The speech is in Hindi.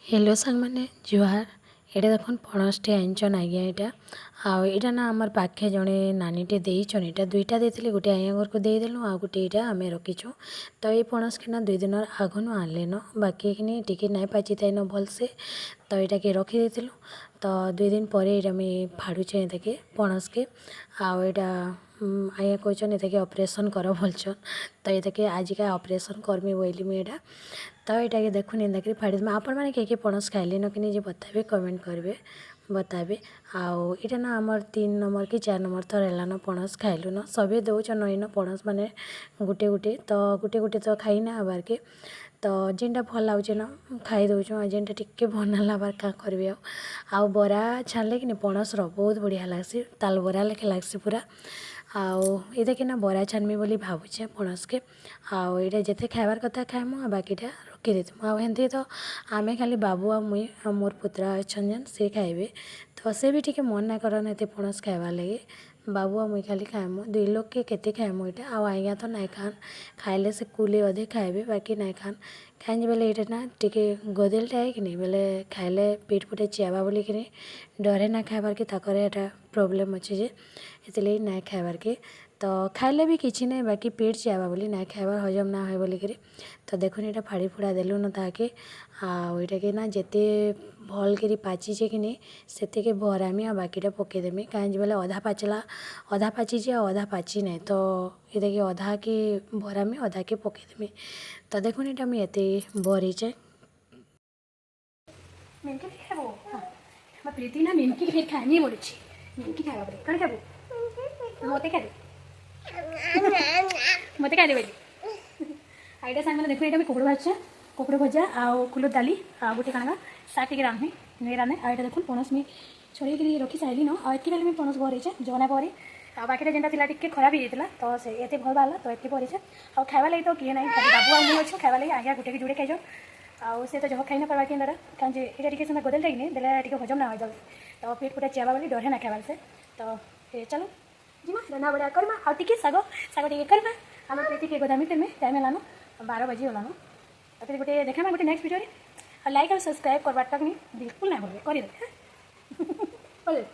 हेलो सांग मैंने जुहार एटा देखन पणसटे आनिछन आज्ञा एटा ना आमर पाखे जड़े नानीटे देइछन एटा दुईटा देइथिले गोटे आज्ञा घर को देदेलु आ गोटे एटा आमे रखीछु। तो ये पणस के ना 2 दिन आगनु आनलेन बाकी कि टिके नाई पाची थाइन भलसे तो यहाँ के रखी देथिलु। तो 2 दिन पर आम फाड़ुचे एटाके पणस के आटा आज्ञा कहन एटाके ऑपरेशन कर बोलछन। तो ये आज का ऑपरेशन करमी बोली मुझे तो यहाँ के देखुन एंता फाड़ी आपण मैंने के पणस खाइले न कि नहीं बताबे कमेंट करेंगे बताबे। आउ इटा ना आमर 3 नंबर कि 4 नंबर थर है पणस खाइलु न सबे दौन इन पणस माने गुटे गुटे तो गुटे गुटे तो खाई ना आबार के तो जेनटा भल लागे ना खाई दौचु जेनटा टिके भल ना लाबार क्या करी आउ बरा छानले कि पणस बहुत बढ़िया लगसी ताल बरा लेखे लगसी पूरा आउ ये कि ना बरा छानमी बोली भावुचे पणस के आउ ये जिते खाइबार कथा खाइमु बाकीटा रखी देमु आउ हेंती तो आमे खाली बाबू आ मुई मोर पुत्रा अच्छन जेन से खाइबे तो से भी टिके मन ना करन एते पणस खाइबार लगे बाबू आ मुई खाली खाइमु 2 लोग के केते खाइमु इटा आउ आज्ञा तो नाई खान खाइले से कुले अधे खाइबे बाकी नाई खान कहीं बेले ये ना टिके गदेलटा है कि नहीं बेले खाइले पेट पुटे चियाबा बोली कि डरे ना खाइबार के ताकर एटा प्रॉब्लम अच्छे जे इसलिए ना खाइबार के तो खाइले भी किसी नहीं बाकी पेट चियाबा बोली ना खाइबार हजम ना हो बोली कि तो देखुन ये फाड़ी फुड़ा देलु न ताके आईटा के ना जिते भल कर पाचिचे कि नहीं से भरामी आ बाकीटा पकईदेमी कहीं बेले अधा पाचिचे अधा पाची ना तो ये अधा के भरामी अधा के पकईदेमी तो देखुन ये मुझे भरीचे मेनकी खाबो हां प्रीति ना मेनकी फिर खानी बोलछि मेनकी खाबा बोले कण खाबो मोते खा दे मोते खा दे बोली आइडा सांग देखो एटा कोकड़ भजा आउ कुलो दाली आ गोटे काणगा साग टिके रान्हे नहीं रान्हे आइटा देखुन पणस में छड़े रखी साइली न आ एति बेले में पणस भरेछे जगना पर आ बाकीटा जेनटा थिला टिके खराब हो जाता तो से एते भल बाला तो एति भरेछे आ खाइबा लागि तो किए नहीं खाली बाबू आ मु अच्छे खाइबा लागि आज्ञा गोटे के जुड़े खाइजो आउ से तो जह खाई ना पार्बा कि कहीं ये टिके से गदेल टाइम देला टिके हजम ना हो जल्दी तो पेट पूरा चियाबा बोली डरे ना खाइबार से तो चलो जीमा रना बड़ा करमा आ टिके साग टिके करमा आम प्रीति के गोदामी पे में टाइम है 12 बजे होलानो तो फिर गोटे देखा गोटे नेक्स्ट वीडियो लाइक और सब्सक्राइब करवाटा नहीं बिल्कुल ना बोलबे कर